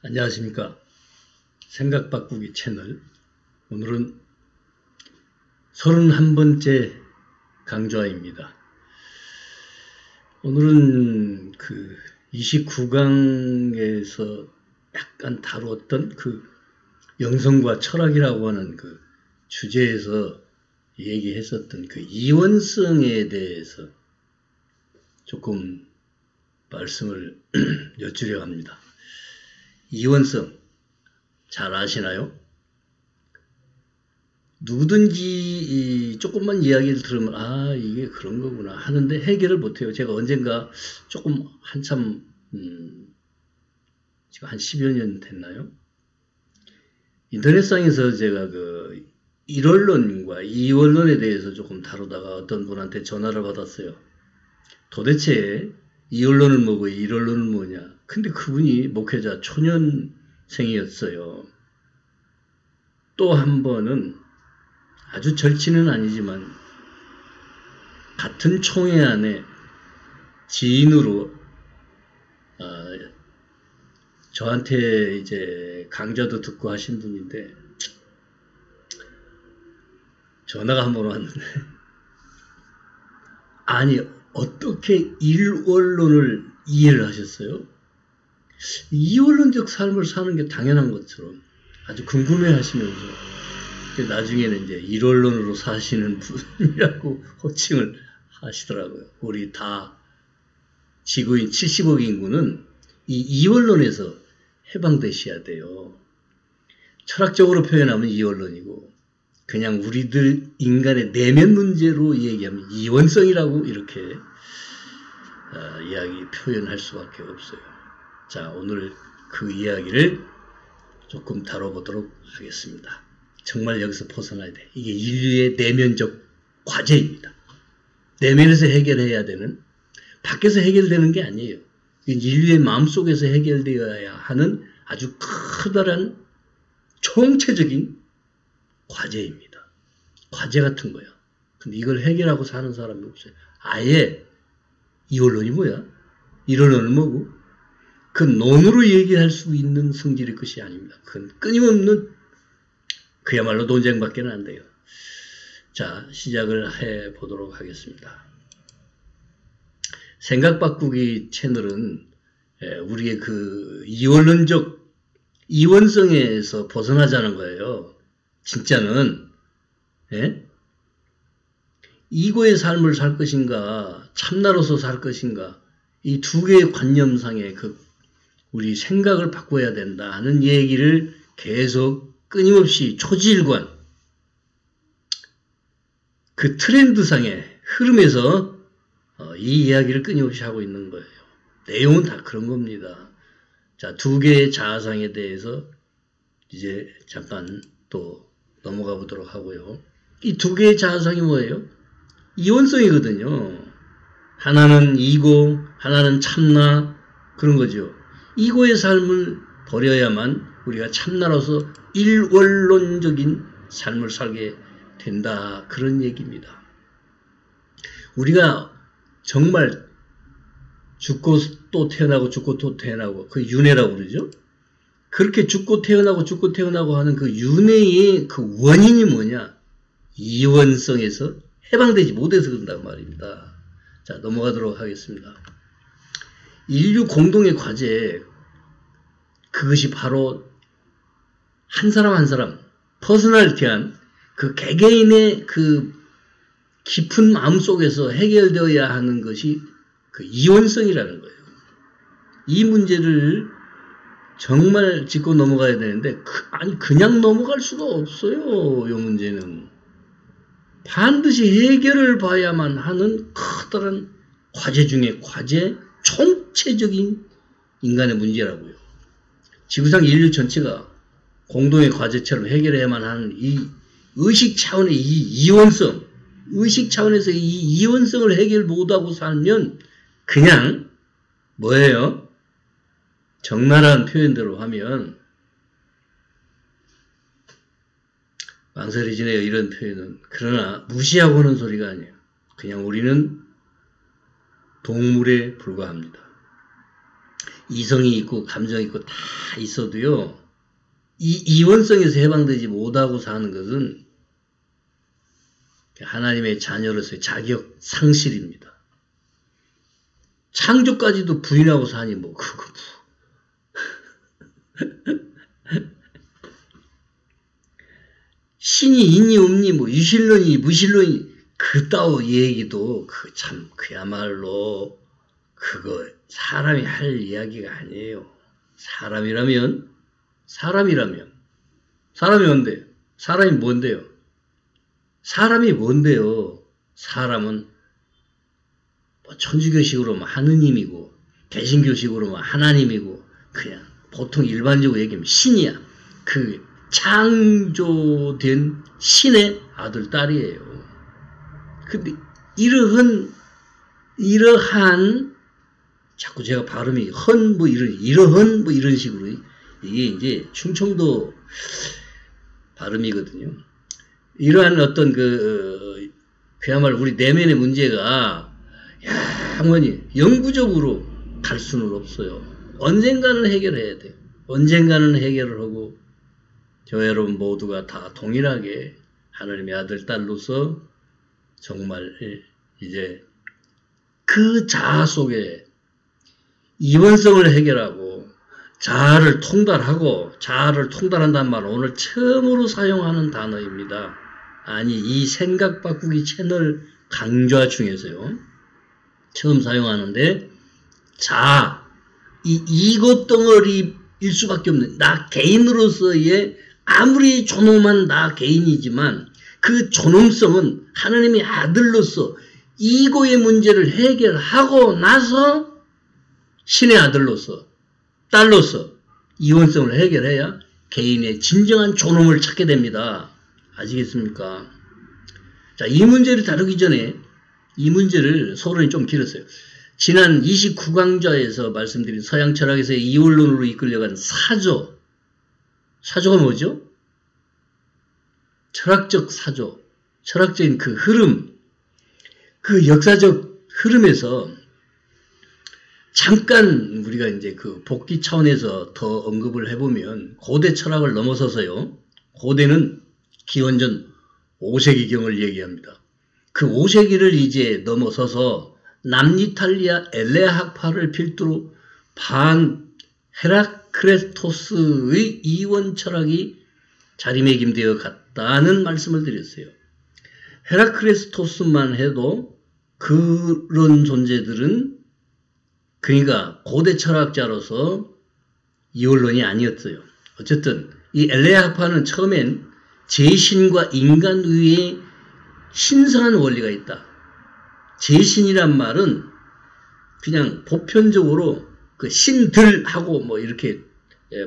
안녕하십니까. 생각바꾸기 채널. 오늘은 31번째 강좌입니다. 오늘은 그 29강에서 약간 다루었던 그 영성과 철학이라고 하는 그 주제에서 얘기했었던 그 이원성에 대해서 조금 말씀을 여쭈려 합니다. 이원성 잘 아시나요? 누구든지 조금만 이야기를 들으면 아 이게 그런 거구나 하는데 해결을 못해요. 제가 언젠가 조금 한참 지금 한 10여 년 됐나요? 인터넷상에서 제가 그 일원론과 이원론에 대해서 조금 다루다가 어떤 분한테 전화를 받았어요. 도대체 이원론은 뭐고 일원론은 뭐냐? 근데 그분이 목회자 초년생이었어요. 또 한 번은 아주 절친은 아니지만 같은 총회 안에 지인으로 저한테 이제 강좌도 듣고 하신 분인데 전화가 한 번 왔는데 아니 어떻게 일원론을 이해를 하셨어요? 이원론적 삶을 사는 게 당연한 것처럼 아주 궁금해 하시면서 나중에는 이제 일원론으로 사시는 분이라고 호칭을 하시더라고요. 우리 다 지구인 70억 인구는 이 이원론에서 해방되셔야 돼요. 철학적으로 표현하면 이원론이고 그냥 우리들 인간의 내면 문제로 얘기하면 이원성이라고 이렇게 이야기 표현할 수밖에 없어요. 자, 오늘 그 이야기를 조금 다뤄보도록 하겠습니다. 정말 여기서 벗어나야 돼. 이게 인류의 내면적 과제입니다. 내면에서 해결해야 되는, 밖에서 해결되는 게 아니에요. 인류의 마음속에서 해결되어야 하는 아주 커다란 총체적인 과제입니다. 과제 같은 거야. 근데 이걸 해결하고 사는 사람이 없어요. 아예 이원론이 뭐야? 이론론은 뭐고? 그 논으로 얘기할 수 있는 성질의 것이 아닙니다. 그건 끊임없는 그야말로 논쟁밖에 안 돼요. 자, 시작을 해 보도록 하겠습니다. 생각바꾸기 채널은 우리의 그 이원론적 이원성에서 벗어나자는 거예요. 진짜는 이고의 삶을 살 것인가 참나로서 살 것인가 이 두 개의 관념상의 그 우리 생각을 바꿔야 된다 하는 얘기를 계속 끊임없이 초지일관 그 트렌드상의 흐름에서 이 이야기를 끊임없이 하고 있는 거예요. 내용은 다 그런 겁니다. 자, 두 개의 자아상에 대해서 이제 잠깐 또 넘어가 보도록 하고요. 이 두 개의 자아상이 뭐예요? 이원성이거든요. 하나는 이고, 하나는 참나 그런 거죠. 이고의 삶을 버려야만 우리가 참나로서 일원론적인 삶을 살게 된다. 그런 얘기입니다. 우리가 정말 죽고 또 태어나고 죽고 또 태어나고 그 윤회라고 그러죠. 그렇게 죽고 태어나고 하는 그 윤회의 그 원인이 뭐냐? 이원성에서 해방되지 못해서 그런다고 말입니다. 자, 넘어가도록 하겠습니다. 인류 공동의 과제, 그것이 바로 한 사람 한 사람, 퍼스널리티한 그 개개인의 그 깊은 마음 속에서 해결되어야 하는 것이 그 이원성이라는 거예요. 이 문제를 정말 짚고 넘어가야 되는데, 아니, 그냥 넘어갈 수가 없어요, 이 문제는. 반드시 해결을 봐야만 하는 커다란 과제 중에 과제, 총체적인 인간의 문제라고요. 지구상 인류 전체가 공동의 과제처럼 해결해야만 하는 이 의식 차원의 이 이원성, 의식 차원에서 이 이원성을 해결 못하고 살면 그냥 뭐예요? 적나라한 표현대로 하면 망설이지네요. 이런 표현은. 그러나 무시하고 하는 소리가 아니에요. 그냥 우리는 동물에 불과합니다. 이성이 있고 감정이 있고 다 있어도요. 이 이원성에서 해방되지 못하고 사는 것은 하나님의 자녀로서의 자격 상실입니다. 창조까지도 부인하고 사니 뭐 그거 신이 있니 없니 뭐 유실론이 무실론이 그따위 얘기도 참 그야말로 그거 사람이 할 이야기가 아니에요. 사람이 뭔데요? 사람이 뭔데요? 사람은 뭐 천주교식으로 뭐 하느님이고 개신교식으로 뭐 하나님이고 그냥 보통 일반적으로 얘기하면 신이야. 그 창조된 신의 아들 딸이에요. 근데 이러한 자꾸 제가 발음이 이러한 이런 식으로 이게 이제 충청도 발음이거든요. 이러한 어떤 그야말로 우리 내면의 문제가 영원히 영구적으로 갈 수는 없어요. 언젠가는 해결해야 돼요. 언젠가는 해결을 하고 저 여러분 모두가 다 동일하게 하나님의 아들 딸로서 정말 이제 그 자아 속에 이원성을 해결하고 자아를 통달한다는 말은 오늘 처음으로 사용하는 단어입니다. 아니 이 생각 바꾸기 채널 강좌 중에서요. 처음 사용하는데 자아 이것 덩어리일 수밖에 없는 나 개인으로서의 아무리 존엄한 나 개인이지만 그 존엄성은 하나님의 아들로서 이고의 문제를 해결하고 나서 신의 아들로서 딸로서 이원성을 해결해야 개인의 진정한 존엄을 찾게 됩니다. 아시겠습니까? 자, 이 문제를 다루기 전에 이 문제를 서론이 좀 길었어요. 지난 29강좌에서 말씀드린 서양 철학에서의 이원론으로 이끌려간 사조가 뭐죠? 철학적 사조, 철학적인 그 흐름, 그 역사적 흐름에서 잠깐 우리가 이제 그 복귀 차원에서 더 언급을 해보면 고대 철학을 넘어서서요. 고대는 기원전 5세기경을 얘기합니다. 그 5세기를 이제 넘어서서 남이탈리아 엘레학파를 필두로 반 헤라크레토스의 이원 철학이 자리매김되어 갔다는 말씀을 드렸어요. 헤라크레토스만 해도 그런 존재들은 그러니까 고대 철학자로서 이원론이 아니었어요. 어쨌든 이 엘레학파는 처음엔 제신과 인간 위에 신성한 원리가 있다. 제신이란 말은 그냥 보편적으로 그 신들하고 뭐 이렇게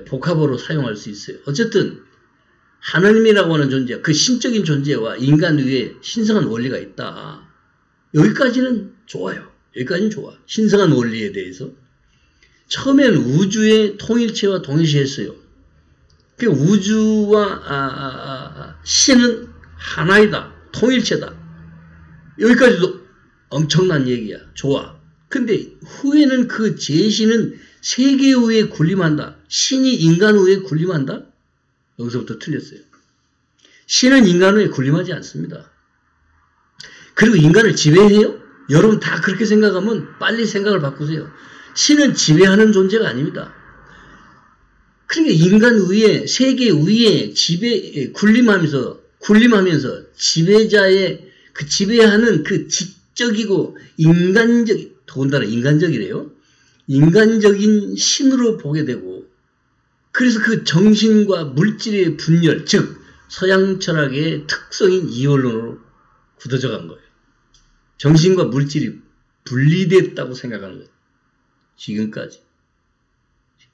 복합어로 사용할 수 있어요. 어쨌든 하나님이라고 하는 존재, 그 신적인 존재와 인간 위에 신성한 원리가 있다. 여기까지는 좋아요. 여기까지는 좋아. 신성한 원리에 대해서. 처음엔 우주의 통일체와 동일시했어요. 그 우주와 신은 하나이다. 통일체다. 여기까지도 엄청난 얘기야. 좋아. 근데 후에는 그 제신은 세계 위에 군림한다. 신이 인간 위에 군림한다? 여기서부터 틀렸어요. 신은 인간 위에 군림하지 않습니다. 그리고 인간을 지배해요? 여러분 다 그렇게 생각하면 빨리 생각을 바꾸세요. 신은 지배하는 존재가 아닙니다. 그러니까 인간 위에, 세계 위에 군림하면서 지배자의 그 지배하는 그 지적이고 더군다나 인간적이래요. 인간적인 신으로 보게 되고, 그래서 그 정신과 물질의 분열, 즉 서양 철학의 특성인 이원론으로 굳어져 간 거예요. 정신과 물질이 분리됐다고 생각하는 거예요. 지금까지.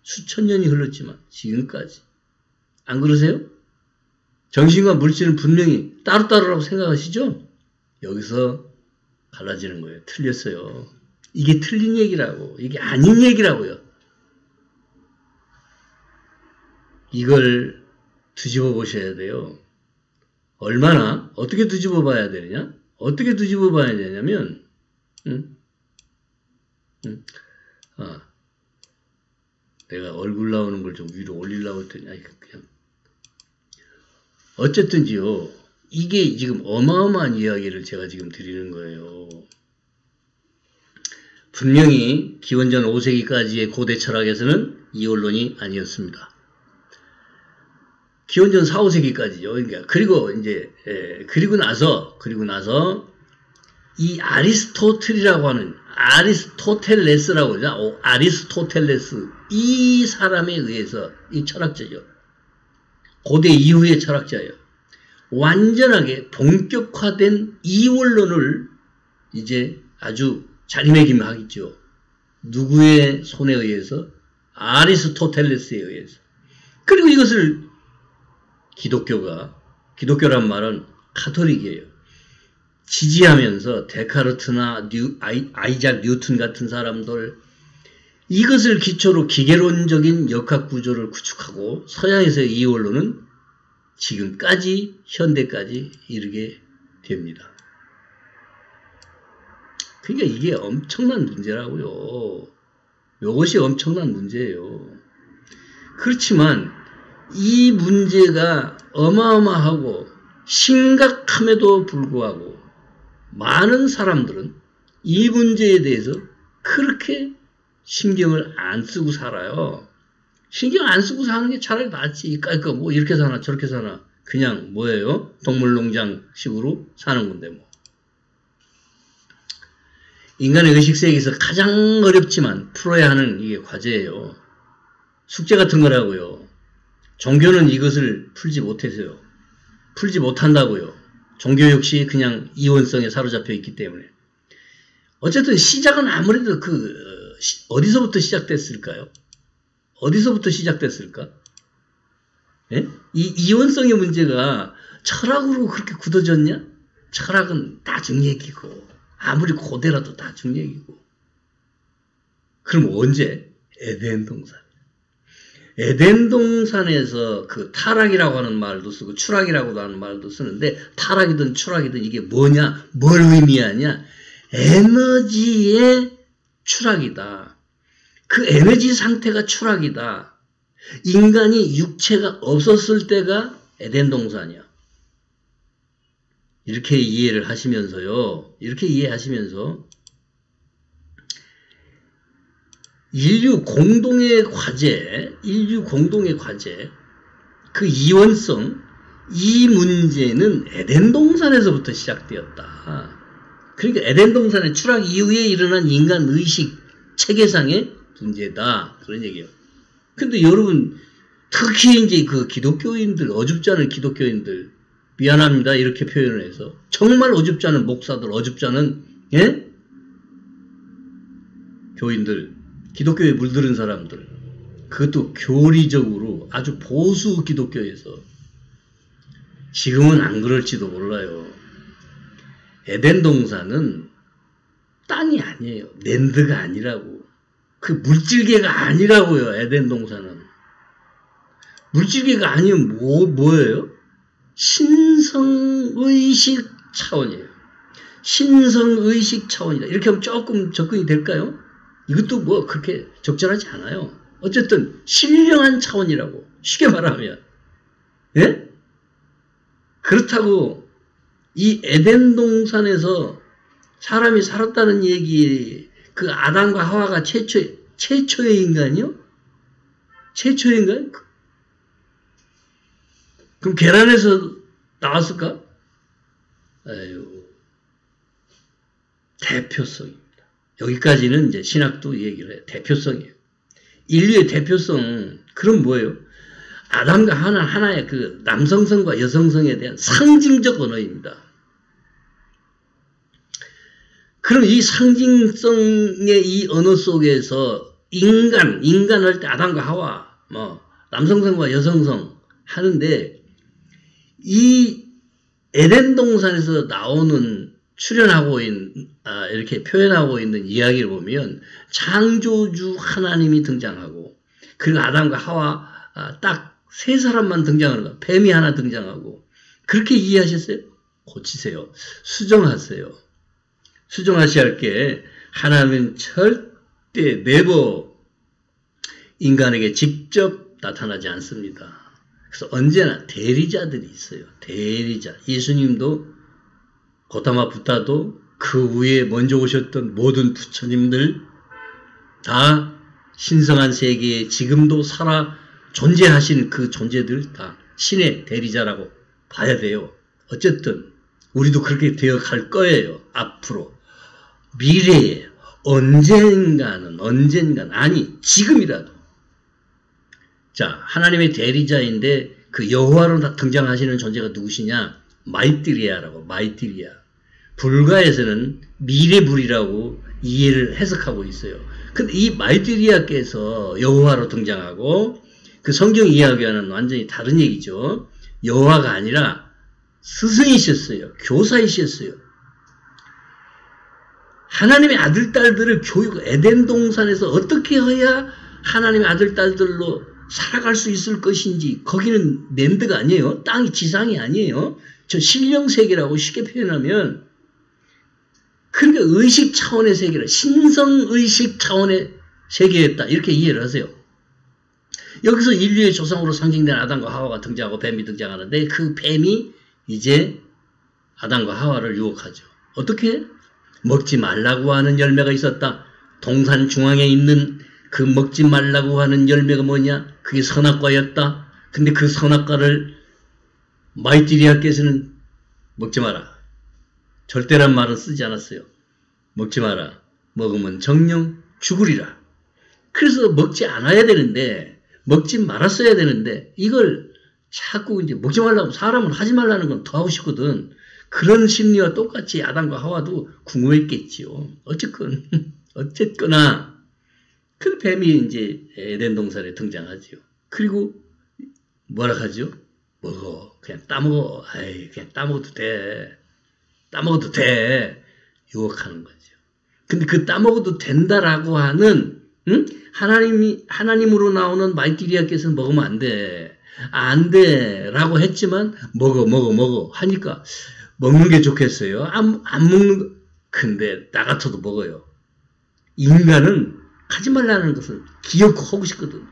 수천 년이 흘렀지만 지금까지. 안 그러세요? 정신과 물질은 분명히 따로따로라고 생각하시죠? 여기서 갈라지는 거예요. 틀렸어요. 이게 틀린 얘기라고. 이게 아닌 얘기라고요. 이걸 뒤집어 보셔야 돼요. 얼마나 어떻게 뒤집어 봐야 되느냐? 어떻게 뒤집어 봐야 되냐면 내가 얼굴 나오는 걸 좀 위로 올리려고 했더니 아니 그냥 어쨌든지요. 이게 지금 어마어마한 이야기를 제가 지금 드리는 거예요. 분명히 기원전 5세기까지의 고대 철학에서는 이원론이 아니었습니다. 기원전 4, 5세기까지죠. 그러니까 그리고 이제 그리고 나서 이 아리스토텔이라고 하는 아리스토텔레스라고 그러죠. 아리스토텔레스 이 사람에 의해서 이 철학자죠. 고대 이후의 철학자예요. 완전하게 본격화된 이원론을 이제 아주 자리매김하겠죠. 누구의 손에 의해서? 아리스토텔레스에 의해서. 그리고 이것을 기독교란 말은 카톨릭이에요. 지지하면서 데카르트나 아이작 뉴턴 같은 사람들 이것을 기초로 기계론적인 역학구조를 구축하고 서양에서의 이원론은 지금까지 현대까지 이르게 됩니다. 그러니까 이게 엄청난 문제라고요. 이것이 엄청난 문제예요. 그렇지만 이 문제가 어마어마하고 심각함에도 불구하고 많은 사람들은 이 문제에 대해서 그렇게 신경을 안 쓰고 살아요. 신경 안 쓰고 사는 게 차라리 낫지. 그러니까 뭐 이렇게 사나 저렇게 사나 그냥 뭐예요? 동물농장식으로 사는 건데 뭐. 인간의 의식세계에서 가장 어렵지만 풀어야 하는 이게 과제예요. 숙제 같은 거라고요. 종교는 이것을 풀지 못해서요. 풀지 못한다고요. 종교 역시 그냥 이원성에 사로잡혀 있기 때문에. 어쨌든 시작은 아무래도 어디서부터 시작됐을까요? 어디서부터 시작됐을까? 예? 이 이원성의 문제가 철학으로 그렇게 굳어졌냐? 철학은 나중 얘기고 아무리 고대라도 나중 얘기고. 그럼 언제? 에덴 동산. 에덴 동산에서 그 타락이라고 하는 말도 쓰고 추락이라고도 하는 말도 쓰는데 타락이든 추락이든 이게 뭐냐? 뭘 의미하냐? 에너지의 추락이다. 그 에너지 상태가 추락이다. 인간이 육체가 없었을 때가 에덴 동산이야. 이렇게 이해를 하시면서요. 이렇게 이해하시면서 인류 공동의 과제, 그 이원성, 이 문제는 에덴 동산에서부터 시작되었다. 그러니까 에덴 동산의 추락 이후에 일어난 인간 의식 체계상의 문제다. 그런 얘기예요. 근데 여러분, 특히 이제 그 기독교인들, 어줍지 않은 기독교인들, 미안합니다. 이렇게 표현을 해서. 정말 어줍지 않은 목사들, 어줍지 않은, 예? 교인들, 기독교에 물들은 사람들, 그것도 교리적으로 아주 보수 기독교에서 지금은 안 그럴지도 몰라요. 에덴 동산은 땅이 아니에요. 랜드가 아니라고. 그 물질계가 아니라고요. 에덴 동산은. 물질계가 아니면 뭐예요? 신성의식 차원이에요. 신성의식 차원이다. 이렇게 하면 조금 접근이 될까요? 이것도 뭐 그렇게 적절하지 않아요. 어쨌든 신령한 차원이라고 쉽게 말하면. 예? 그렇다고 이 에덴 동산에서 사람이 살았다는 얘기, 그 아담과 하와가 최초의 인간이요? 최초의 인간? 그럼 계란에서 나왔을까? 아유, 대표성입니다. 여기까지는 이제 신학도 얘기를 해요. 대표성이에요. 인류의 대표성, 그럼 뭐예요? 아담과 하나의 그 남성성과 여성성에 대한 상징적 언어입니다. 그럼 이 상징성의 이 언어 속에서 인간할 때 아담과 하와, 남성성과 여성성 하는데, 이 에덴 동산에서 나오는 출현하고 있는, 이렇게 표현하고 있는 이야기를 보면 창조주 하나님이 등장하고, 그리고 아담과 하와 딱 세 사람만 등장하는 거야. 뱀이 하나 등장하고. 그렇게 이해하셨어요? 고치세요. 수정하세요. 수정하셔야 할 게, 하나님은 절대 네버 인간에게 직접 나타나지 않습니다. 그래서 언제나 대리자들이 있어요. 대리자. 예수님도 고타마 부타도 그 위에 먼저 오셨던 모든 부처님들 다 신성한 세계에 지금도 살아 존재하시는 그 존재들 다 신의 대리자라고 봐야 돼요. 어쨌든 우리도 그렇게 되어갈 거예요. 앞으로. 미래에 언젠가는 아니 지금이라도. 자, 하나님의 대리자인데 그 여호와로 등장하시는 존재가 누구시냐? 마이티리아라고. 마이티리아. 불가에서는 미래불이라고 이해를 해석하고 있어요. 근데 이 마이티리아께서 여호와로 등장하고 그 성경 이야기와는 완전히 다른 얘기죠. 여호와가 아니라 스승이셨어요. 교사이셨어요. 하나님의 아들, 딸들을 에덴 동산에서 어떻게 해야 하나님의 아들, 딸들로 살아갈 수 있을 것인지, 거기는 랜드가 아니에요. 땅이 지상이 아니에요. 저 신령세계라고 쉽게 표현하면, 그러니까 의식 차원의 세계라, 신성의식 차원의 세계였다. 이렇게 이해를 하세요. 여기서 인류의 조상으로 상징된 아담과 하와가 등장하고 뱀이 등장하는데, 그 뱀이 이제 아담과 하와를 유혹하죠. 어떻게? 먹지 말라고 하는 열매가 있었다. 동산 중앙에 있는 그 먹지 말라고 하는 열매가 뭐냐? 그게 선악과였다. 근데 그 선악과를 마이티리아께서는 먹지 마라. 절대란 말은 쓰지 않았어요. 먹지 마라. 먹으면 정령 죽으리라. 그래서 먹지 않아야 되는데, 먹지 말았어야 되는데, 이걸 자꾸 이제 먹지 말라고, 사람은 하지 말라는 건 더 하고 싶거든. 그런 심리와 똑같이 아담과 하와도 궁금했겠지요. 어쨌거나, 그 뱀이 이제 에덴 동산에 등장하지요. 그리고 뭐라 하죠? 먹어. 그냥 따먹어. 아이, 그냥 따먹어도 돼. 따먹어도 돼. 유혹하는 거죠. 근데 그 따먹어도 된다라고 하는, 하나님으로 나오는 마이티리아께서는 먹으면 안 돼. 안 돼. 라고 했지만, 먹어. 하니까, 먹는 게 좋겠어요. 안 먹는 거. 근데, 나 같아도 먹어요. 인간은 하지 말라는 것을 기억하고 하고 싶거든.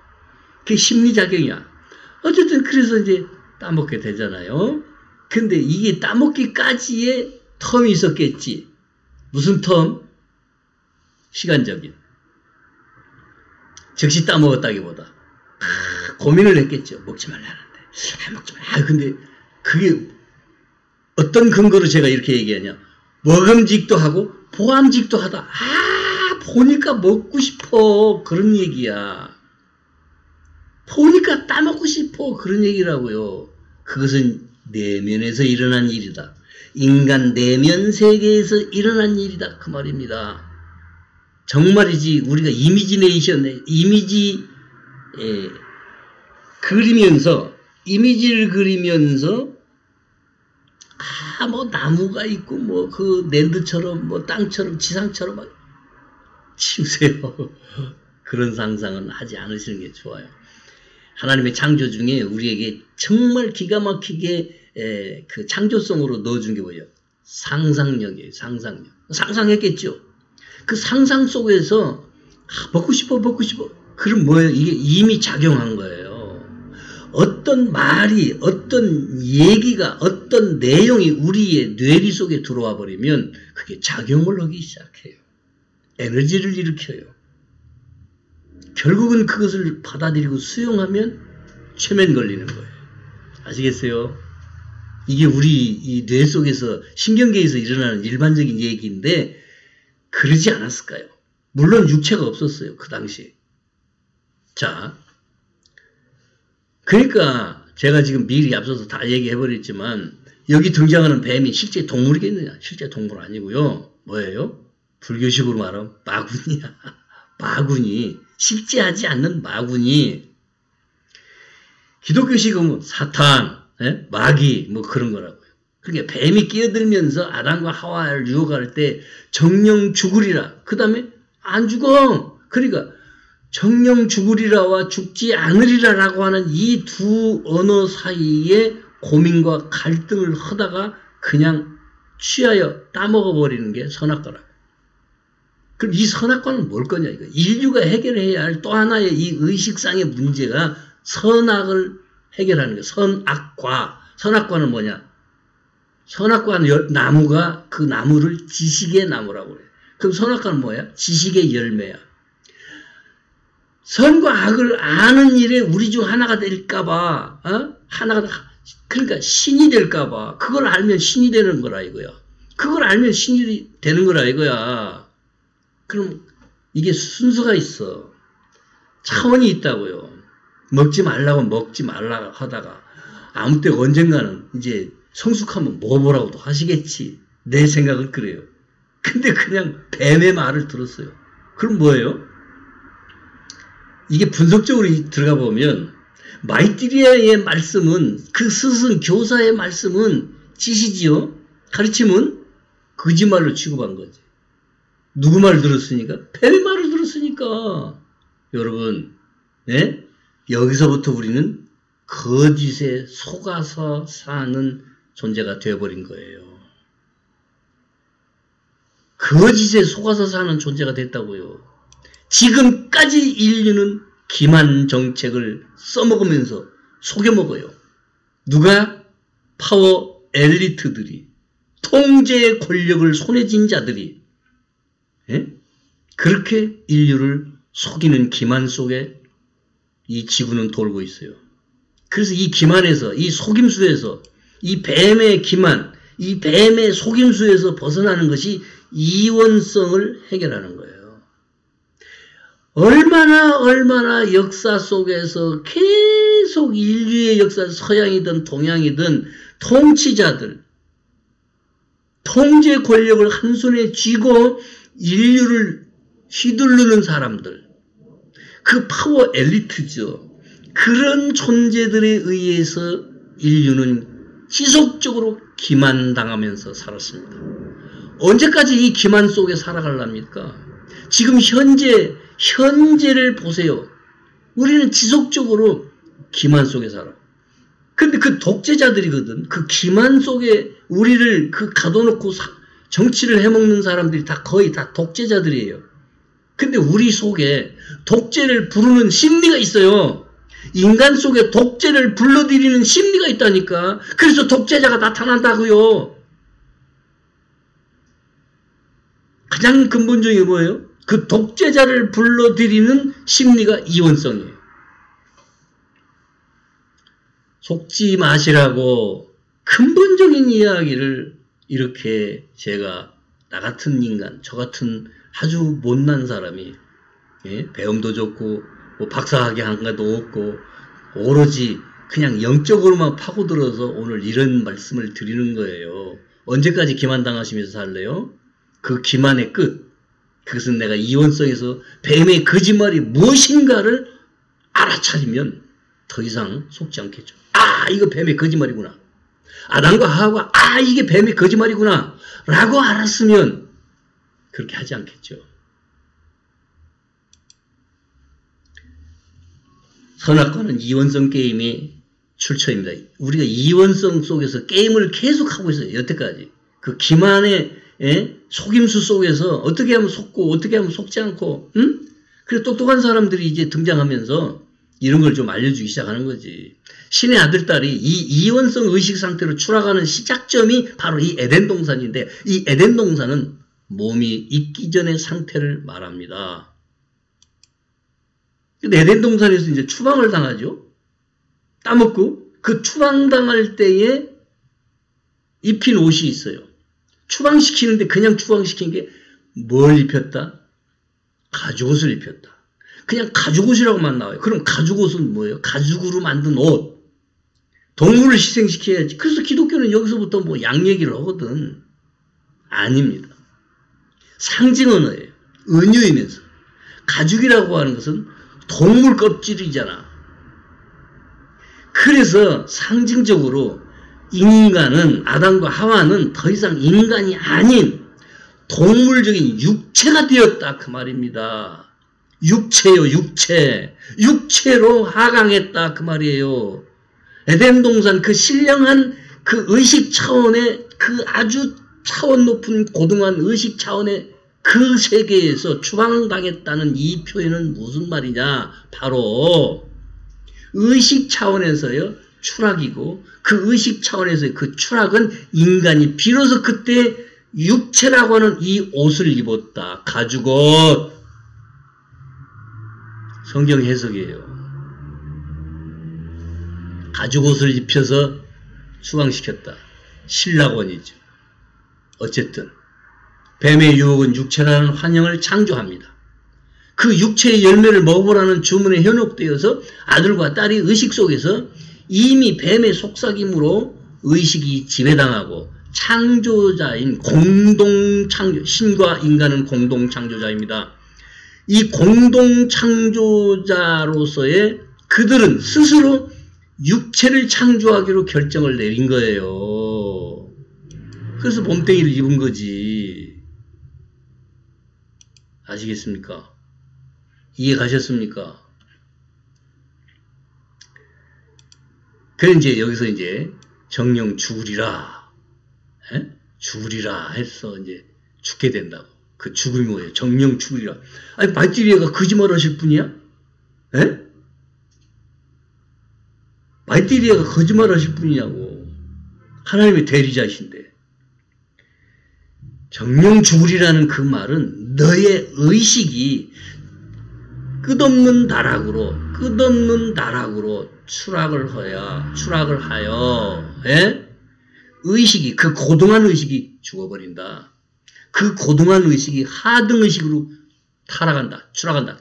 그게 심리작용이야. 어쨌든, 그래서 이제 따먹게 되잖아요. 근데 이게 따먹기까지의 텀이 있었겠지. 무슨 텀? 시간적인. 즉시 따먹었다기보다. 고민을 했겠죠. 먹지 말라는데. 먹지 말라. 근데 그게 어떤 근거로 제가 이렇게 얘기하냐. 먹음직도 하고 보암직도 하다. 보니까 먹고 싶어. 그런 얘기야. 보니까 따먹고 싶어. 그런 얘기라고요. 그것은 내면에서 일어난 일이다. 인간 내면 세계에서 일어난 일이다. 그 말입니다. 정말이지 우리가 이미지를 그리면서 뭐 나무가 있고 뭐 그 랜드처럼 뭐 땅처럼 지상처럼 막 치우세요. 그런 상상은 하지 않으시는 게 좋아요. 하나님의 창조 중에 우리에게 정말 기가 막히게 그 창조성으로 넣어준 게 뭐예요? 상상력이에요. 상상력. 상상했겠죠. 그 상상 속에서 먹고 싶어. 그럼 뭐예요? 이게 이미 작용한 거예요. 어떤 말이, 어떤 얘기가, 어떤 내용이 우리의 뇌리 속에 들어와 버리면 그게 작용을 하기 시작해요. 에너지를 일으켜요. 결국은 그것을 받아들이고 수용하면 최면 걸리는 거예요. 아시겠어요? 이게 우리 이 뇌 속에서 신경계에서 일어나는 일반적인 얘기인데 그러지 않았을까요? 물론 육체가 없었어요. 그 당시. 자, 그러니까 제가 지금 미리 앞서서 다 얘기해버렸지만 여기 등장하는 뱀이 실제 동물이겠느냐? 실제 동물 아니고요. 뭐예요? 불교식으로 말하면 마군이야. 마군이. 실제하지 않는 마군이. 기독교식은 사탄, 마귀 뭐 그런 거라고요. 그러니까 뱀이 끼어들면서 아담과 하와를 유혹할 때 정령 죽으리라. 그 다음에 안 죽어. 그러니까 정령 죽으리라와 죽지 않으리라라고 하는 이 두 언어 사이에 고민과 갈등을 하다가 그냥 취하여 따먹어버리는 게 선악과라. 그럼 이 선악과는 뭘 거냐 이거. 인류가 해결해야 할 또 하나의 이 의식상의 문제가 선악을 해결하는 거예요. 선악과. 선악과는 뭐냐? 선악과는 나무가 그 나무를 지식의 나무라고 그래요. 그럼 선악과는 뭐야? 지식의 열매야. 선과 악을 아는 일에 우리 중 하나가 될까봐, 그러니까 신이 될까봐, 그걸 알면 신이 되는 거라 이거야. 그걸 알면 신이 되는 거라 이거야. 그럼 이게 순서가 있어. 차원이 있다고요. 먹지 말라고 먹지 말라 하다가 아무 때 언젠가는 이제 성숙하면 먹어보라고도 하시겠지. 내 생각은 그래요. 근데 그냥 뱀의 말을 들었어요. 그럼 뭐예요? 이게 분석적으로 들어가 보면 마이티리아의 말씀은 그 스승 교사의 말씀은 지시지요. 가르침은 거짓말로 취급한 거지. 누구 말을 들었으니까? 뱀의 말을 들었으니까. 여러분, 네? 여기서부터 우리는 거짓에 속아서 사는 존재가 되어버린 거예요. 거짓에 속아서 사는 존재가 됐다고요. 지금까지 인류는 기만 정책을 써먹으면서 속여먹어요. 누가? 파워 엘리트들이, 통제의 권력을 손에 쥔 자들이, 예? 그렇게 인류를 속이는 기만 속에 이 지구는 돌고 있어요. 그래서 이 기만에서, 이 속임수에서, 이 뱀의 기만, 이 뱀의 속임수에서 벗어나는 것이 이원성을 해결하는 거예요. 얼마나 역사 속에서 계속 인류의 역사, 서양이든 동양이든 통치자들, 통제 권력을 한 손에 쥐고 인류를 휘두르는 사람들, 그 파워 엘리트죠. 그런 존재들에 의해서 인류는 지속적으로 기만당하면서 살았습니다. 언제까지 이 기만 속에 살아갈랍니까? 지금 현재를 보세요. 우리는 지속적으로 기만 속에 살아. 근데 그 독재자들이거든. 그 기만 속에 우리를 가둬놓고 정치를 해먹는 사람들이 거의 다 독재자들이에요. 근데 우리 속에 독재를 부르는 심리가 있어요. 인간 속에 독재를 불러들이는 심리가 있다니까. 그래서 독재자가 나타난다고요. 가장 근본적인 게 뭐예요? 그 독재자를 불러들이는 심리가 이원성이에요. 속지 마시라고 근본적인 이야기를 이렇게 제가 나 같은 인간, 저 같은 아주 못난 사람이, 예? 배움도 좋고 뭐 박사학위 한 것도 없고 오로지 그냥 영적으로만 파고들어서 오늘 이런 말씀을 드리는 거예요. 언제까지 기만당하시면서 살래요? 그 기만의 끝, 그것은 내가 이원성에서 뱀의 거짓말이 무엇인가를 알아차리면 더 이상 속지 않겠죠. 아, 이거 뱀의 거짓말이구나. 아담과 하와가 이게 뱀의 거짓말이구나 라고 알았으면 그렇게 하지 않겠죠. 선악과는 이원성 게임의 출처입니다. 우리가 이원성 속에서 게임을 계속하고 있어요. 여태까지. 그 기만의 속임수 속에서 어떻게 하면 속고 어떻게 하면 속지 않고, 응? 그래 똑똑한 사람들이 이제 등장하면서 이런 걸 좀 알려주기 시작하는 거지. 신의 아들, 딸이 이 이원성 의식 상태로 추락하는 시작점이 바로 이 에덴 동산인데, 이 에덴 동산은 몸이 있기 전의 상태를 말합니다. 근데 에덴 동산에서 이제 추방을 당하죠. 따먹고 그 추방당할 때에 입힌 옷이 있어요. 추방시키는데 그냥 추방시킨 게 뭘 입혔다? 가죽옷을 입혔다. 그냥 가죽옷이라고만 나와요. 그럼 가죽옷은 뭐예요? 가죽으로 만든 옷. 동물을 희생시켜야지. 그래서 기독교는 여기서부터 뭐 양 얘기를 하거든. 아닙니다. 상징 언어예요. 은유이면서. 가죽이라고 하는 것은 동물 껍질이잖아. 그래서 상징적으로 인간은, 아담과 하와는 더 이상 인간이 아닌 동물적인 육체가 되었다 그 말입니다. 육체요, 육체. 육체로 하강했다 그 말이에요. 에덴 동산 그 신령한 그 의식 차원의 그 아주 차원 높은 고등한 의식 차원의 그 세계에서 추방당했다는 이 표현은 무슨 말이냐? 바로 의식 차원에서요 추락이고, 그 의식 차원에서의 그 추락은 인간이 비로소 그때 육체라고 하는 이 옷을 입었다. 가죽옷. 성경 해석이에요. 가죽옷을 입혀서 추방시켰다. 신라권이죠. 어쨌든 뱀의 유혹은 육체라는 환영을 창조합니다. 그 육체의 열매를 먹어보라는 주문에 현혹되어서 아들과 딸이 의식 속에서 이미 뱀의 속삭임으로 의식이 지배당하고 창조자인 공동창조, 신과 인간은 공동창조자입니다. 이 공동창조자로서의 그들은 스스로 육체를 창조하기로 결정을 내린 거예요. 그래서 몸뚱이를 입은 거지. 아시겠습니까? 이해 가셨습니까? 그래 이제 여기서 이제 정령 죽으리라, 죽으리라 해서 이제 죽게 된다고. 그 죽음이 뭐예요? 정령 죽으리라. 아니 말띠리아가 거짓말하실 분이야? 에? 말띠리아가 거짓말하실 분이냐고. 하나님의 대리자이신데. 정령 죽으리라는 그 말은 너의 의식이 끝없는 나락으로 추락을 하여, 의식이, 그 고등한 의식이 죽어버린다. 그 고등한 의식이 하등 의식으로 타락한다. 추락이나.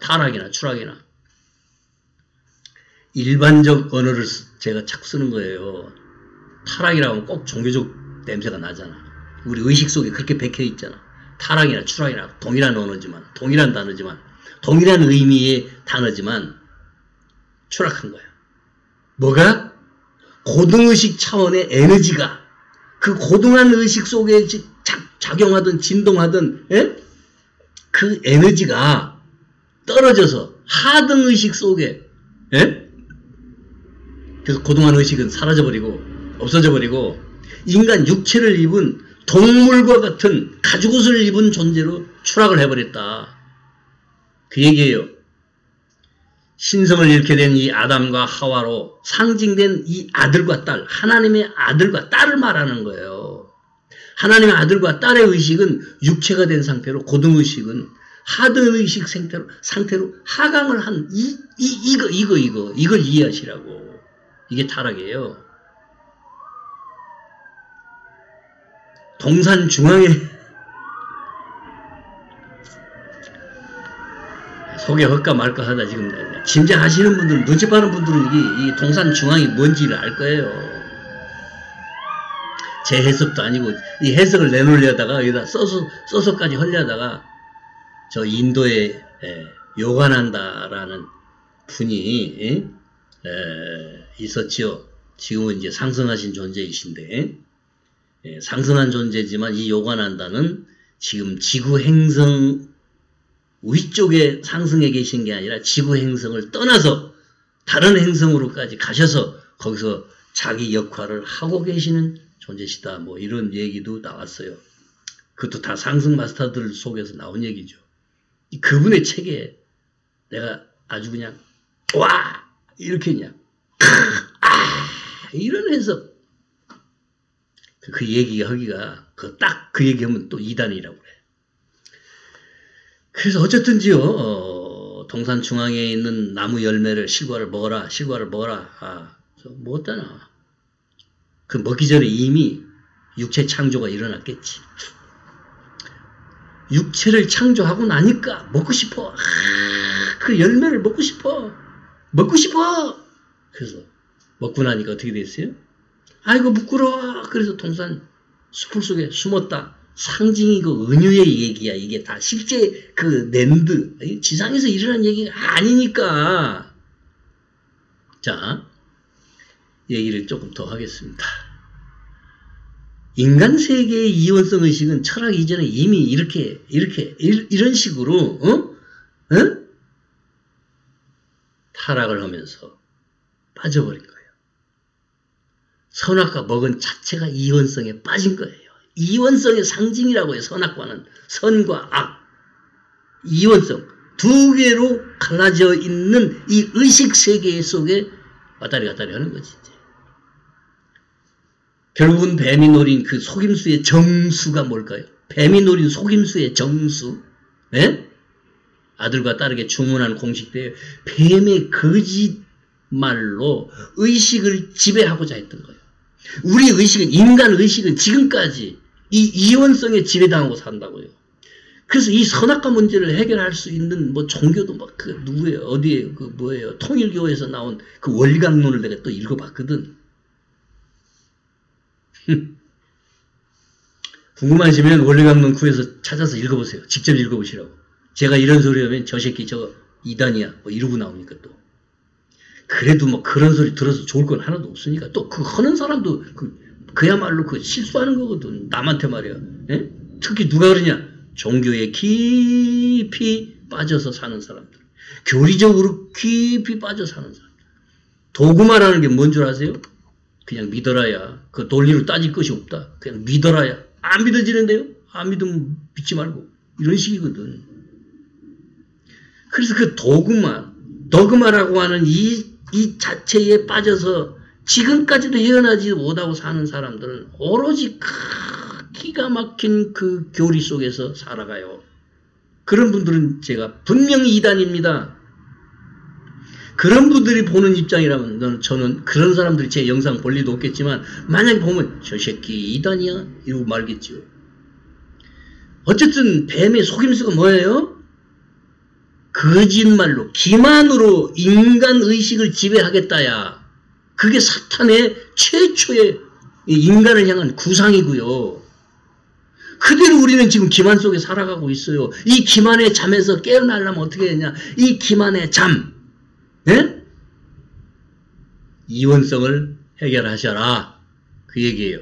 일반적 언어를 제가 자꾸 쓰는 거예요. 타락이라고 하면 꼭 종교적 냄새가 나잖아. 우리 의식 속에 그렇게 박혀 있잖아. 타락이나 추락이나 동일한 언어지만, 동일한 단어지만, 동일한 의미의 단어지만 추락한 거야. 뭐가? 고등의식 차원의 에너지가 그 고등한 의식 속에 작용하든 진동하든 그 에너지가 떨어져서 하등의식 속에 그래서 고등한 의식은 사라져버리고 없어져버리고 인간 육체를 입은 동물과 같은 가죽옷을 입은 존재로 추락을 해버렸다. 그 얘기예요. 신성을 잃게 된 이 아담과 하와로 상징된 이 아들과 딸, 하나님의 아들과 딸을 말하는 거예요. 하나님의 아들과 딸의 의식은 육체가 된 상태로, 고등의식은 하등의식 상태로 하강을 한 이걸 이해하시라고. 이게 타락이에요. 동산 중앙에 소개할까 말까 하다 지금 짐작하시는 분들은, 눈치 빠른 분들은 이 동산 중앙이 뭔지를 알 거예요. 제 해석도 아니고 이 해석을 내놓으려다가 여기다 써서까지 하려다가 저 인도에 요가난다라는 분이 있었지요. 지금은 이제 상승하신 존재이신데, 상승한 존재지만 이 요가난다는 지금 지구 행성 위쪽에 상승해 계신 게 아니라 지구 행성을 떠나서 다른 행성으로까지 가셔서 거기서 자기 역할을 하고 계시는 존재시다. 뭐 이런 얘기도 나왔어요. 그것도 다 상승 마스터들 속에서 나온 얘기죠. 그분의 책에 내가 아주 그냥 와 이렇게 그냥 이런 해석, 그 얘기가 하기가 딱 그 얘기하면 또 이단이라고 그래. 그래서 어쨌든지요, 동산 중앙에 있는 나무 열매를 실과를 먹어라. 먹었잖아. 그 먹기 전에 이미 육체 창조가 일어났겠지. 육체를 창조하고 나니까 먹고 싶어. 그 열매를 먹고 싶어. 그래서 먹고 나니까 어떻게 됐어요? 아이고 부끄러워. 그래서 동산 숲을 속에 숨었다. 상징이고 은유의 얘기야. 이게 다 실제 그 랜드, 지상에서 일어난 얘기가 아니니까. 자, 얘기를 조금 더 하겠습니다. 인간 세계의 이원성 의식은 철학 이전에 이미 이런 식으로 타락을 하면서 빠져버린 거예요. 선악과 먹은 자체가 이원성에 빠진 거예요. 이원성의 상징이라고 해요. 선악과는 선과 악, 이원성, 두 개로 갈라져 있는 이 의식세계 속에 왔다리 갔다리 하는 거지. 이제. 결국은 뱀이 노린 그 속임수의 정수가 뭘까요? 뱀이 노린 속임수의 정수. 예? 아들과 딸에게 주문한 공식대에 뱀의 거짓말로 의식을 지배하고자 했던 거예요. 우리 의식은, 인간 의식은 지금까지 이 이원성에 지배당하고 산다고요. 그래서 이 선악과 문제를 해결할 수 있는 뭐 종교도 막 그 누구예요? 어디에 그 뭐예요? 통일교에서 나온 그 원리강론을 내가 또 읽어봤거든. 궁금하시면 원리강론 구해서 찾아서 읽어보세요. 직접 읽어보시라고. 제가 이런 소리 하면 저 새끼 저거 이단이야 뭐 이러고 나오니까 또. 그래도 뭐 그런 소리 들어서 좋을 건 하나도 없으니까 또 그 하는 사람도 그야말로 그 실수하는 거거든. 남한테 말이야. 예? 특히 누가 그러냐? 종교에 깊이 빠져서 사는 사람들. 교리적으로 깊이 빠져 사는 사람들. 도구마라는 게 뭔 줄 아세요? 그냥 믿어라야. 그 논리로 따질 것이 없다. 그냥 믿어라야. 안 믿어지는데요? 안 믿으면 믿지 말고. 이런 식이거든. 그래서 그 도그마라고 하는 이 자체에 빠져서 지금까지도 헤어나지 못하고 사는 사람들은 오로지 기가 막힌 그 교리 속에서 살아가요. 그런 분들은 제가 분명히 이단입니다. 그런 분들이 보는 입장이라면 저는 그런 사람들이 제 영상 볼 리도 없겠지만 만약에 보면 저 새끼 이단이야? 이러고 말겠죠. 어쨌든 뱀의 속임수가 뭐예요? 거짓말로 기만으로 인간 의식을 지배하겠다야. 그게 사탄의 최초의 인간을 향한 구상이고요. 그대로 우리는 지금 기만 속에 살아가고 있어요. 이 기만의 잠에서 깨어나려면 어떻게 되냐? 이 기만의 잠, 예? 이원성을 해결하셔라. 그 얘기예요.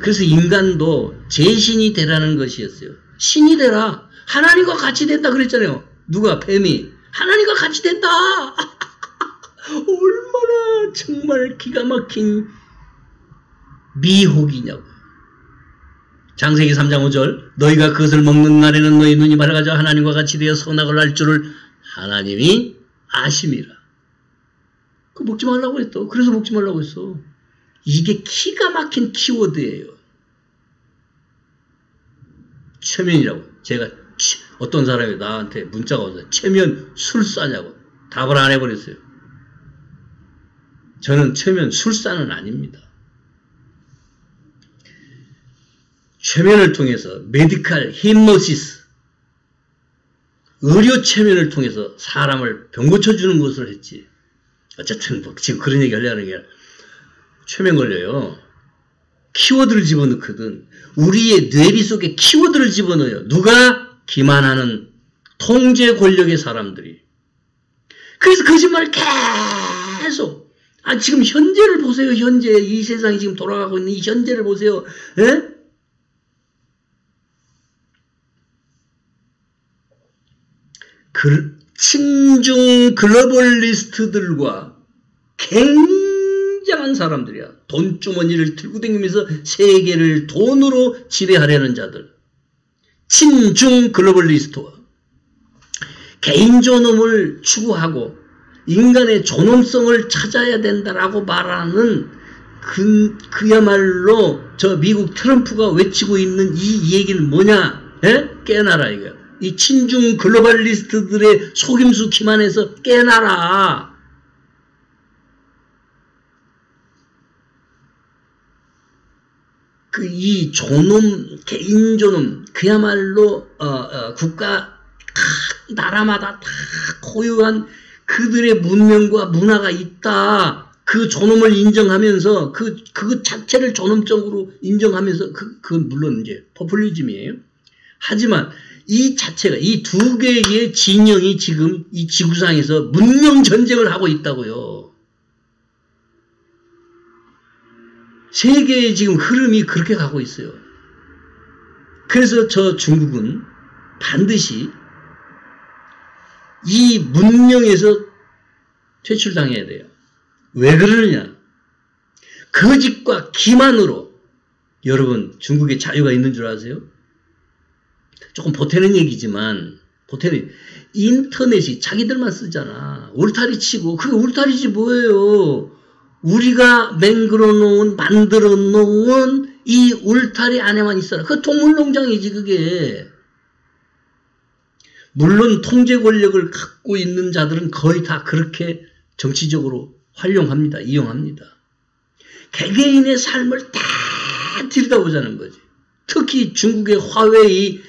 그래서 인간도 제신이 되라는 것이었어요. 신이 되라. 하나님과 같이 된다 그랬잖아요. 누가? 뱀이. 하나님과 같이 된다. 얼마나 정말 기가 막힌 미혹이냐고. 창세기 3장 5절 너희가 그것을 먹는 날에는 너희 눈이 밝아져 하나님과 같이 되어 선악을 알 줄을 하나님이 아심이라. 그거 먹지 말라고 했어. 그래서 먹지 말라고 했어. 이게 기가 막힌 키워드예요. 최면이라고. 제가 어떤 사람이 나한테 문자가 와서 최면 술사냐고 답을 안 해버렸어요. 저는 최면 술사는 아닙니다. 최면을 통해서 메디칼 히프노시스, 의료 최면을 통해서 사람을 병 고쳐주는 것을 했지. 어쨌든 뭐 지금 그런 얘기 하려는 게 최면 걸려요. 키워드를 집어넣거든. 우리의 뇌리 속에 키워드를 집어넣어요. 누가? 기만하는 통제 권력의 사람들이. 그래서 거짓말을 계속. 지금 현재를 보세요. 현재 이 세상이 지금 돌아가고 있는 이 현재를 보세요. 에? 친중 글로벌리스트들과 굉장한 사람들이야. 돈주머니를 들고 다니면서 세계를 돈으로 지배하려는 자들. 친중 글로벌리스트와 개인 존엄을 추구하고 인간의 존엄성을 찾아야 된다라고 말하는 그야말로 저 미국 트럼프가 외치고 있는 이 얘기는 뭐냐? 에? 깨어나라 이거야. 이 친중 글로벌리스트들의 속임수 기만에서 깨어나라. 이 존엄, 개인 존엄, 그야말로 국가 나라마다 다 고유한 그들의 문명과 문화가 있다. 그 존엄을 인정하면서 그 자체를 존엄적으로 인정하면서 그건 물론 이제 포퓰리즘이에요. 하지만 이 자체가 이 두 개의 진영이 지금 이 지구상에서 문명 전쟁을 하고 있다고요. 세계의 지금 흐름이 그렇게 가고 있어요. 그래서 저 중국은 반드시 이 문명에서 퇴출당해야 돼요. 왜 그러느냐? 거짓과 기만으로. 여러분, 중국에 자유가 있는 줄 아세요? 조금 보태는 얘기지만, 인터넷이 자기들만 쓰잖아. 울타리 치고, 그게 울타리지 뭐예요. 우리가 만들어 놓은 이 울타리 안에만 있어라. 그 동물농장이지, 그게. 물론 통제 권력을 갖고 있는 자들은 거의 다 그렇게 정치적으로 활용합니다. 이용합니다. 개개인의 삶을 다 들여다보자는 거지. 특히 중국의 화웨이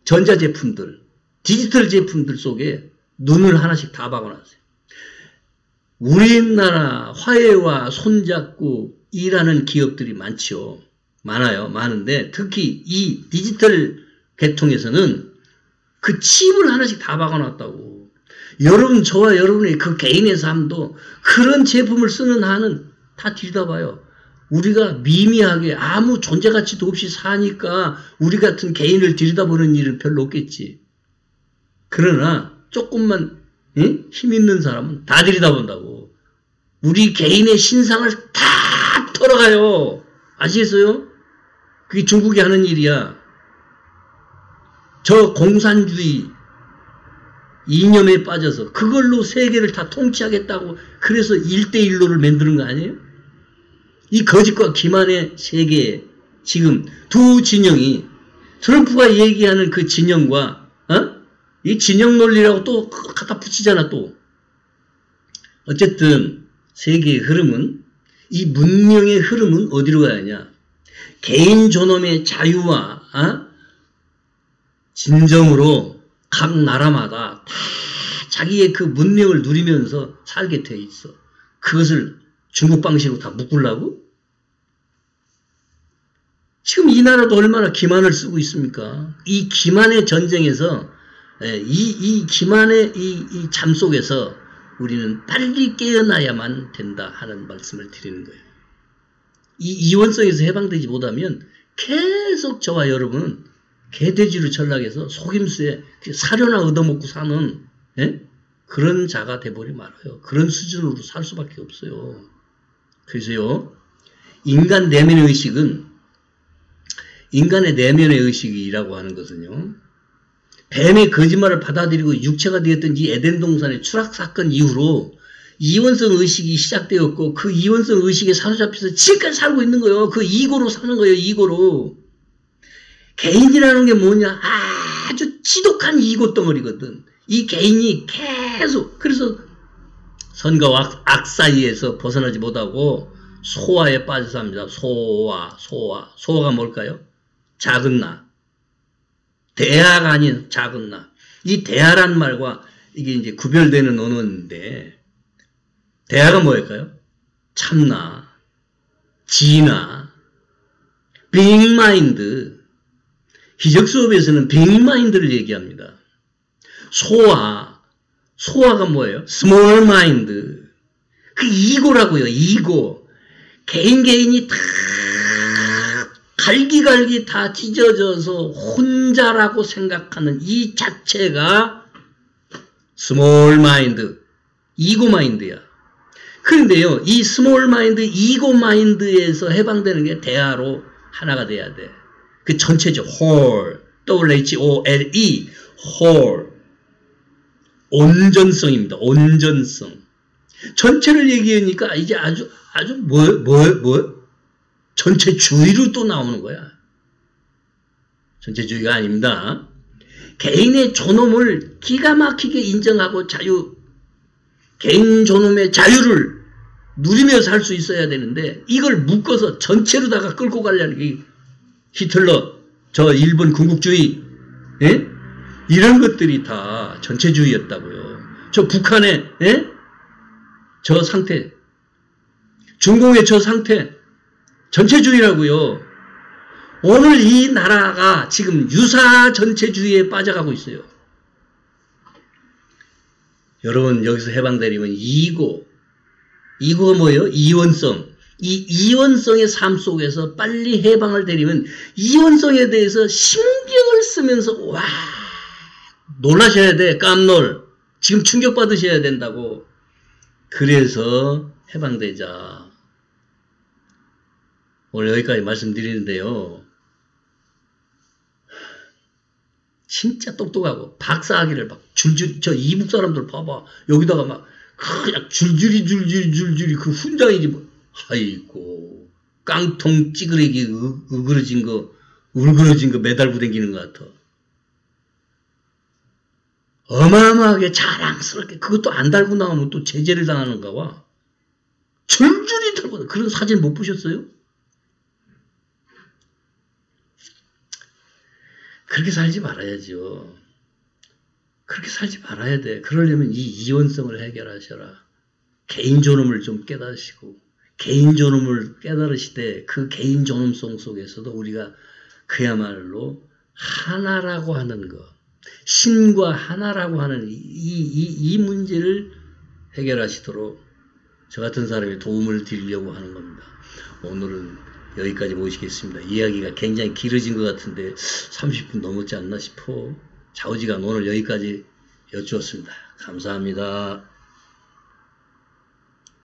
전자제품들, 디지털 제품들 속에 눈을 하나씩 다 박아놨어요. 우리나라 화웨이와 손잡고 일하는 기업들이 많죠. 많은데 특히 이 디지털 계통에서는 그 칩을 하나씩 다 박아놨다고. 저와 여러분의 그 개인의 삶도 그런 제품을 쓰는 한은 다 들여다봐요. 우리가 미미하게 아무 존재가치도 없이 사니까 우리 같은 개인을 들여다보는 일은 별로 없겠지. 그러나 조금만 힘 있는 사람은 다 들여다본다고. 우리 개인의 신상을 다 털어가요. 아시겠어요? 그게 중국이 하는 일이야. 저 공산주의 이념에 빠져서 그걸로 세계를 다 통치하겠다고 그래서 1대1로를 만드는 거 아니에요? 이 거짓과 기만의 세계에 지금 두 진영이 트럼프가 얘기하는 그 진영과 이 진영 논리라고 또 갖다 붙이잖아 또. 어쨌든 세계의 흐름은 이 문명의 흐름은 어디로 가야 하냐. 개인 존엄의 자유와 진정으로 각 나라마다 다 자기의 그 문명을 누리면서 살게 돼 있어. 그것을 중국 방식으로 다 묶으려고? 지금 이 나라도 얼마나 기만을 쓰고 있습니까? 이 기만의 전쟁에서 이 기만의 이 잠 속에서 우리는 빨리 깨어나야만 된다 하는 말씀을 드리는 거예요. 이 이원성에서 해방되지 못하면 계속 저와 여러분은 개돼지로 전락해서 속임수에 사료나 얻어먹고 사는 그런 자가 돼버리 말아요. 그런 수준으로 살 수밖에 없어요. 그래서요, 인간 내면의 의식은 인간의 내면의 의식이라고 하는 것은요, 뱀의 거짓말을 받아들이고 육체가 되었던 이 에덴 동산의 추락 사건 이후로 이원성 의식이 시작되었고 그 이원성 의식에 사로잡혀서 지금까지 살고 있는 거예요. 그 이고로 사는 거예요. 이고로. 개인이라는 게 뭐냐? 아주 지독한 이고 덩어리거든. 이 개인이 계속 그래서 선과 악 사이에서 벗어나지 못하고 소화에 빠져서 합니다. 소화가 뭘까요? 작은 나. 대하가 아닌 작은 나. 이 대하란 말과 이게 이제 구별되는 언어인데 대하가 뭐일까요? 참나, 지나, 빅마인드. 기적 수업에서는 빅마인드를 얘기합니다. 소화가 뭐예요? 스몰 마인드. 그 이고라고요. 이고. 개인이 다 갈기갈기 다 찢어져서 혼자라고 생각하는 이 자체가 스몰 마인드, 이고 마인드야. 그런데요, 이 스몰 마인드, 이고 마인드에서 해방되는 게 대하로 하나가 돼야 돼. 그 전체죠. whole, W-H-O-L-E, whole. 온전성입니다. 온전성. 전체를 얘기하니까 이제 아주 전체주의로 또 나오는 거야. 전체주의가 아닙니다. 개인의 존엄을 기가 막히게 인정하고 개인 존엄의 자유를 누리며 살 수 있어야 되는데 이걸 묶어서 전체로다가 끌고 가려는 게 히틀러, 저 일본 군국주의, 이런 것들이 다 전체주의였다고요. 저 북한의 저 상태, 중공의 저 상태, 전체주의라고요. 오늘 이 나라가 지금 유사 전체주의에 빠져가고 있어요. 여러분 여기서 해방되려면 이고가 뭐예요? 이원성. 이 이원성의 삶 속에서 빨리 해방을 되려면 이원성에 대해서 신경을 쓰면서 놀라셔야 돼. 깜놀. 지금 충격받으셔야 된다고. 그래서 해방되자. 오늘 여기까지 말씀드리는데요. 진짜 똑똑하고 박사학위를 막 줄줄이 저 이북 사람들 봐봐 여기다가 막 그냥 줄줄이 그 훈장이지 뭐. 아이고 깡통 찌그레기 으그러진 거 매달고 다니는 것 같아. 어마어마하게 자랑스럽게 그것도 안 달고 나오면 또 제재를 당하는가 봐. 줄줄이 달고 그런 사진 못 보셨어요? 그렇게 살지 말아야죠. 그렇게 살지 말아야 돼. 그러려면 이 이원성을 해결하셔라. 개인 존엄을 좀 깨닫으시고 개인 존엄을 깨달으시되 그 개인 존엄성 속에서도 우리가 그야말로 하나라고 하는 것, 신과 하나라고 하는 이 문제를 해결하시도록 저 같은 사람이 도움을 드리려고 하는 겁니다. 오늘은 여기까지 모시겠습니다. 이야기가 굉장히 길어진 것 같은데 30분 넘었지 않나 싶어. 좌우지간 오늘 여기까지 여쭈었습니다. 감사합니다.